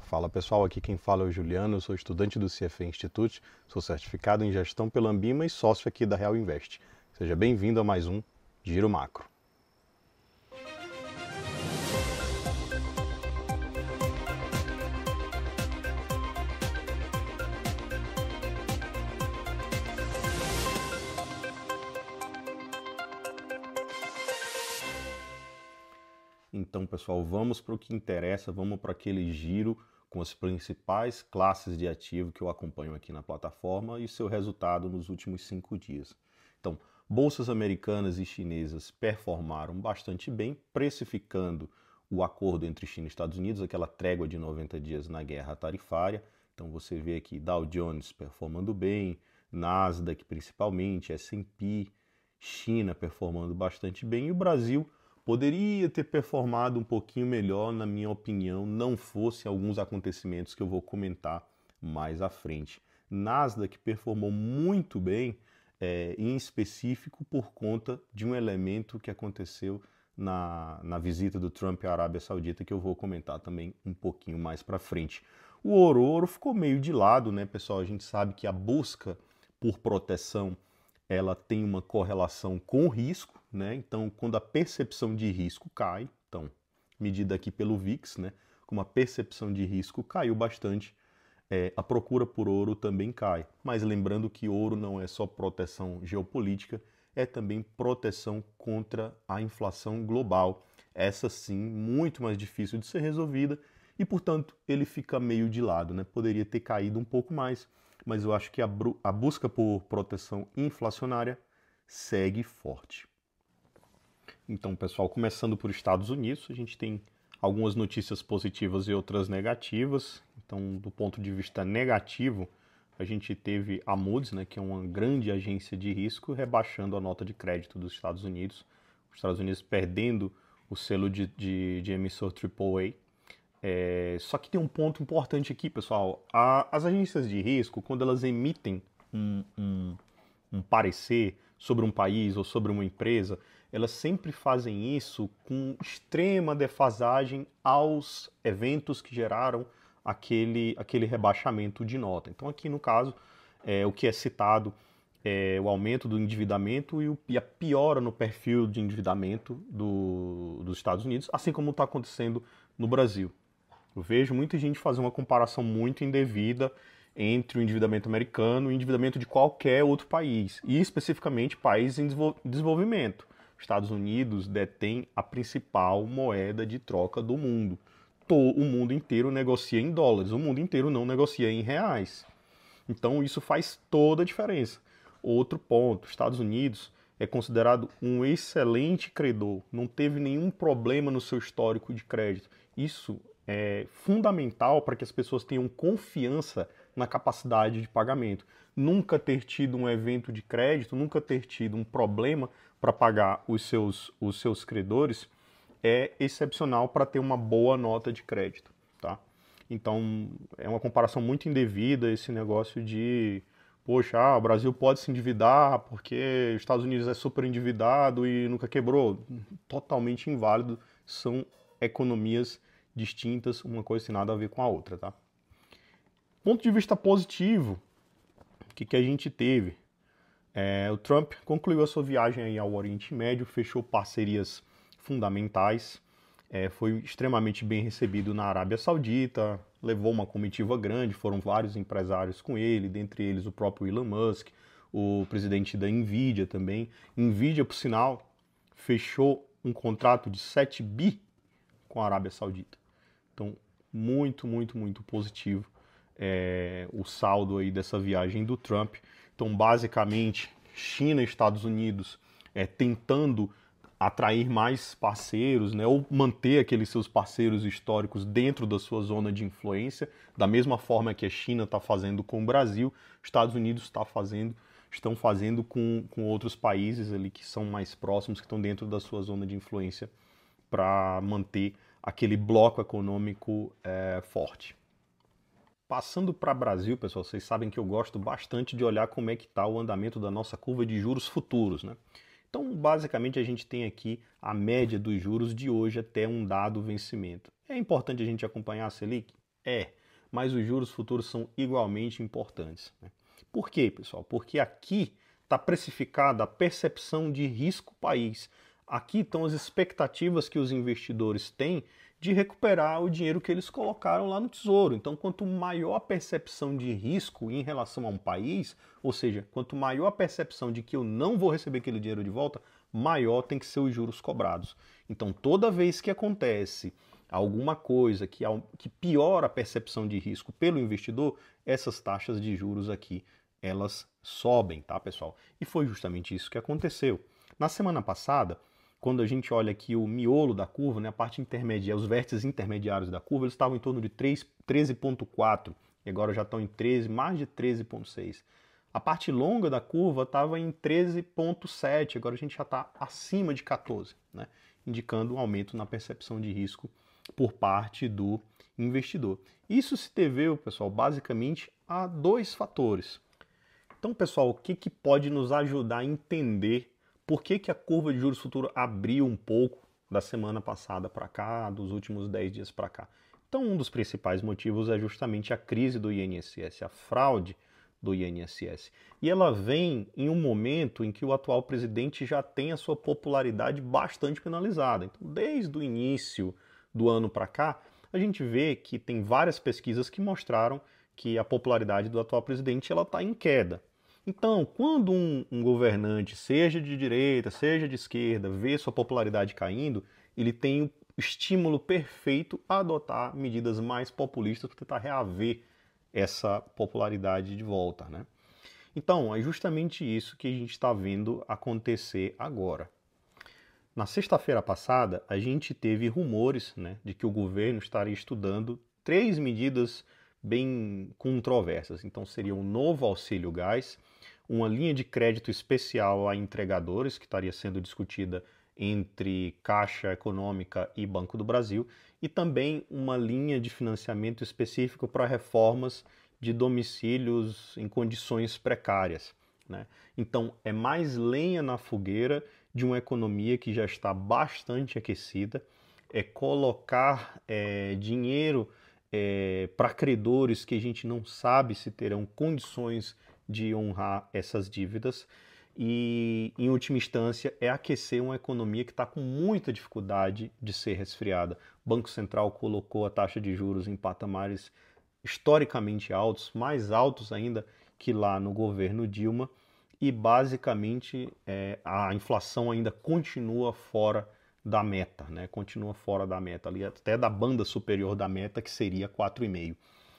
Fala pessoal, aqui quem fala é o Juliano, eu sou estudante do CFA Institute, sou certificado em gestão pela Ambima e sócio aqui da Real Invest. Seja bem-vindo a mais um Giro Macro. Então, pessoal, vamos para o que interessa, vamos para aquele giro com as principais classes de ativo que eu acompanho aqui na plataforma e seu resultado nos últimos 5 dias. Então, bolsas americanas e chinesas performaram bastante bem, precificando o acordo entre China e Estados Unidos, aquela trégua de 90 dias na guerra tarifária. Então, você vê aqui Dow Jones performando bem, Nasdaq principalmente, S&P, China performando bastante bem e o Brasil poderia ter performado um pouquinho melhor, na minha opinião, não fosse alguns acontecimentos que eu vou comentar mais à frente. Nasdaq performou muito bem, em específico por conta de um elemento que aconteceu na visita do Trump à Arábia Saudita, que eu vou comentar também um pouquinho mais para frente. O ouro ficou meio de lado, né, pessoal? A gente sabe que a busca por proteção ela tem uma correlação com o risco, né? Então, quando a percepção de risco cai, então, medida aqui pelo VIX, né? Como a percepção de risco caiu bastante, a procura por ouro também cai. Mas lembrando que ouro não é só proteção geopolítica, é também proteção contra a inflação global. Essa sim, muito mais difícil de ser resolvida e, portanto, ele fica meio de lado, né? Poderia ter caído um pouco mais, mas eu acho que a busca por proteção inflacionária segue forte. Então, pessoal, começando por Estados Unidos, a gente tem algumas notícias positivas e outras negativas. Então, do ponto de vista negativo, a gente teve a Moody's, né, que é uma grande agência de risco, rebaixando a nota de crédito dos Estados Unidos. Os Estados Unidos perdendo o selo de emissor AAA. Só que tem um ponto importante aqui, pessoal. As agências de risco, quando elas emitem um parecer sobre um país ou sobre uma empresa, elas sempre fazem isso com extrema defasagem aos eventos que geraram aquele rebaixamento de nota. Então, aqui no caso, o que é citado é o aumento do endividamento e a piora no perfil de endividamento dos Estados Unidos, assim como está acontecendo no Brasil. Eu vejo muita gente fazer uma comparação muito indevida entre o endividamento americano e o endividamento de qualquer outro país, e especificamente países em desenvolvimento. Estados Unidos detém a principal moeda de troca do mundo. O mundo inteiro negocia em dólares, o mundo inteiro não negocia em reais. Então isso faz toda a diferença. Outro ponto, Estados Unidos é considerado um excelente credor, não teve nenhum problema no seu histórico de crédito. Isso é fundamental para que as pessoas tenham confiança na capacidade de pagamento. Nunca ter tido um evento de crédito, nunca ter tido um problema para pagar os seus credores é excepcional para ter uma boa nota de crédito, tá? Então, é uma comparação muito indevida esse negócio de, poxa, o Brasil pode se endividar porque os Estados Unidos é super endividado e nunca quebrou. Totalmente inválido, são economias distintas, uma coisa tem nada a ver com a outra, tá? Ponto de vista positivo, o que a gente teve? O Trump concluiu a sua viagem aí ao Oriente Médio, fechou parcerias fundamentais, foi extremamente bem recebido na Arábia Saudita, levou uma comitiva grande, foram vários empresários com ele, dentre eles o próprio Elon Musk, o presidente da Nvidia também. Nvidia, por sinal, fechou um contrato de 7 bi com a Arábia Saudita. Então, muito, muito, muito positivo o saldo aí dessa viagem do Trump. Então, basicamente, China e Estados Unidos tentando atrair mais parceiros, né, ou manter aqueles seus parceiros históricos dentro da sua zona de influência, da mesma forma que a China está fazendo com o Brasil, Estados Unidos estão fazendo com outros países ali que são mais próximos, que estão dentro da sua zona de influência, para manter aquele bloco econômico forte. Passando para o Brasil, pessoal, vocês sabem que eu gosto bastante de olhar como é que está o andamento da nossa curva de juros futuros, né? Então, basicamente, a gente tem aqui a média dos juros de hoje até um dado vencimento. É importante a gente acompanhar a Selic? Mas os juros futuros são igualmente importantes, né? Por quê, pessoal? Porque aqui está precificada a percepção de risco país. Aqui estão as expectativas que os investidores têm de recuperar o dinheiro que eles colocaram lá no Tesouro. Então, quanto maior a percepção de risco em relação a um país, ou seja, quanto maior a percepção de que eu não vou receber aquele dinheiro de volta, maior tem que ser os juros cobrados. Então, toda vez que acontece alguma coisa que piora a percepção de risco pelo investidor, essas taxas de juros aqui, elas sobem, tá, pessoal? E foi justamente isso que aconteceu. Na semana passada, quando a gente olha aqui o miolo da curva, né, a parte intermédia, os vértices intermediários da curva, eles estavam em torno de 13,4 e agora já estão em 13, mais de 13,6. A parte longa da curva estava em 13,7, agora a gente já está acima de 14, né, indicando um aumento na percepção de risco por parte do investidor. Isso se deveu, pessoal, basicamente a dois fatores. Então, pessoal, o que pode nos ajudar a entender por que a curva de juros futuro abriu um pouco da semana passada para cá, dos últimos 10 dias para cá? Então, um dos principais motivos é justamente a crise do INSS, a fraude do INSS. E ela vem em um momento em que o atual presidente já tem a sua popularidade bastante penalizada. Então, desde o início do ano para cá, a gente vê que tem várias pesquisas que mostraram que a popularidade do atual presidente está em queda. Então, quando um governante, seja de direita, seja de esquerda, vê sua popularidade caindo, ele tem o estímulo perfeito a adotar medidas mais populistas para tentar reaver essa popularidade de volta, né? Então, é justamente isso que a gente está vendo acontecer agora. Na sexta-feira passada, a gente teve rumores, né, de que o governo estaria estudando 3 medidas bem controversas. Então, seria um novo auxílio gás, uma linha de crédito especial a entregadores, que estaria sendo discutida entre Caixa Econômica e Banco do Brasil, e também uma linha de financiamento específico para reformas de domicílios em condições precárias, né? Então, é mais lenha na fogueira de uma economia que já está bastante aquecida, é colocar dinheiro para credores que a gente não sabe se terão condições de honrar essas dívidas e, em última instância, é aquecer uma economia que está com muita dificuldade de ser resfriada. O Banco Central colocou a taxa de juros em patamares historicamente altos, mais altos ainda que lá no governo Dilma, e basicamente a inflação ainda continua fora da meta, né? Continua fora da meta, ali até da banda superior da meta, que seria 4,5.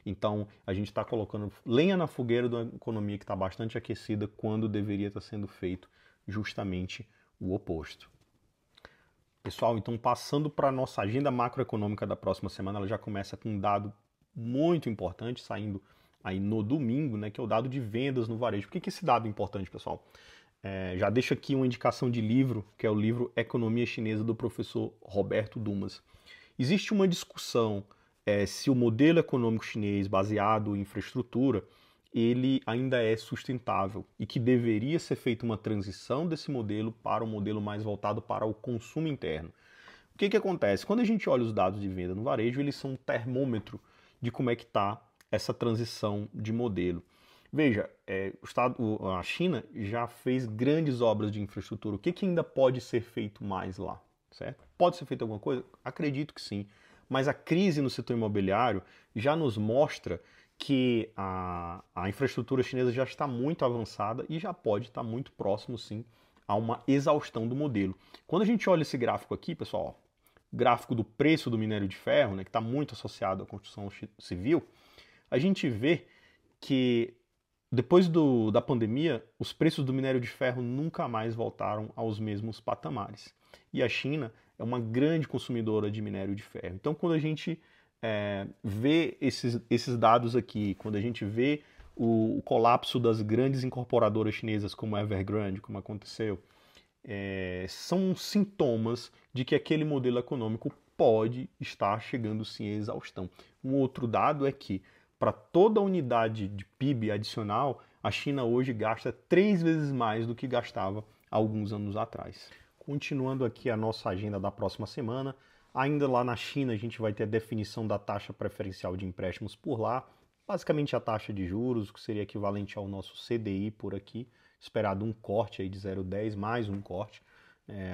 Então, a gente está colocando lenha na fogueira de uma economia que está bastante aquecida, quando deveria estar sendo feito justamente o oposto. Pessoal, então passando para a nossa agenda macroeconômica da próxima semana, ela já começa com um dado muito importante, saindo aí no domingo, né, que é o dado de vendas no varejo. Por que esse dado é importante, pessoal? Já deixo aqui uma indicação de livro, que é o livro Economia Chinesa, do professor Roberto Dumas. Existe uma discussão se o modelo econômico chinês baseado em infraestrutura, ele ainda é sustentável e que deveria ser feita uma transição desse modelo para um modelo mais voltado para o consumo interno. O que acontece? Quando a gente olha os dados de venda no varejo, eles são um termômetro de como é que está essa transição de modelo. Veja, a China já fez grandes obras de infraestrutura. O que ainda pode ser feito mais lá? Certo? Pode ser feito alguma coisa? Acredito que sim. Mas a crise no setor imobiliário já nos mostra que a infraestrutura chinesa já está muito avançada e já pode estar muito próximo, sim, a uma exaustão do modelo. Quando a gente olha esse gráfico aqui, pessoal, gráfico do preço do minério de ferro, né, que está muito associado à construção civil, a gente vê que depois da pandemia, os preços do minério de ferro nunca mais voltaram aos mesmos patamares. E a China é uma grande consumidora de minério de ferro. Então, quando a gente vê esses dados aqui, quando a gente vê o colapso das grandes incorporadoras chinesas, como a Evergrande, como aconteceu, são sintomas de que aquele modelo econômico pode estar chegando sim à exaustão. Um outro dado é que, para toda unidade de PIB adicional, a China hoje gasta 3 vezes mais do que gastava há alguns anos atrás. Continuando aqui a nossa agenda da próxima semana, Ainda lá na China, a gente vai ter a definição da taxa preferencial de empréstimos por lá, basicamente a taxa de juros, que seria equivalente ao nosso CDI por aqui, esperado um corte aí de 0,10, mais um corte.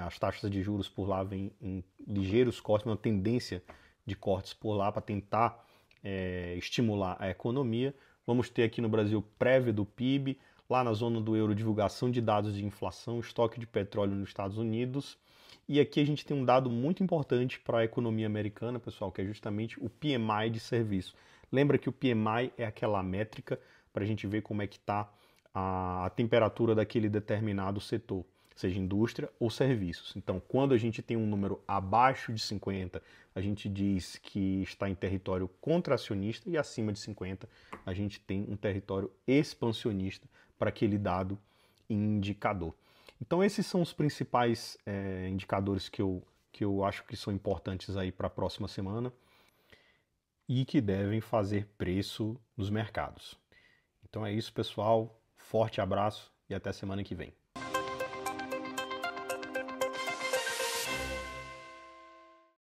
As taxas de juros por lá vêm em ligeiros cortes, uma tendência de cortes por lá para tentar estimular a economia. Vamos ter aqui no Brasil prévia do PIB, lá na zona do euro, divulgação de dados de inflação, estoque de petróleo nos Estados Unidos. E aqui a gente tem um dado muito importante para a economia americana, pessoal, que é justamente o PMI de serviço. Lembra que o PMI é aquela métrica para a gente ver como é que está a temperatura daquele determinado setor, seja indústria ou serviços. Então, quando a gente tem um número abaixo de 50, a gente diz que está em território contracionista, e acima de 50, a gente tem um território expansionista para aquele dado indicador. Então, esses são os principais indicadores que eu acho que são importantes aí para a próxima semana e que devem fazer preço nos mercados. Então é isso, pessoal. Forte abraço e até semana que vem.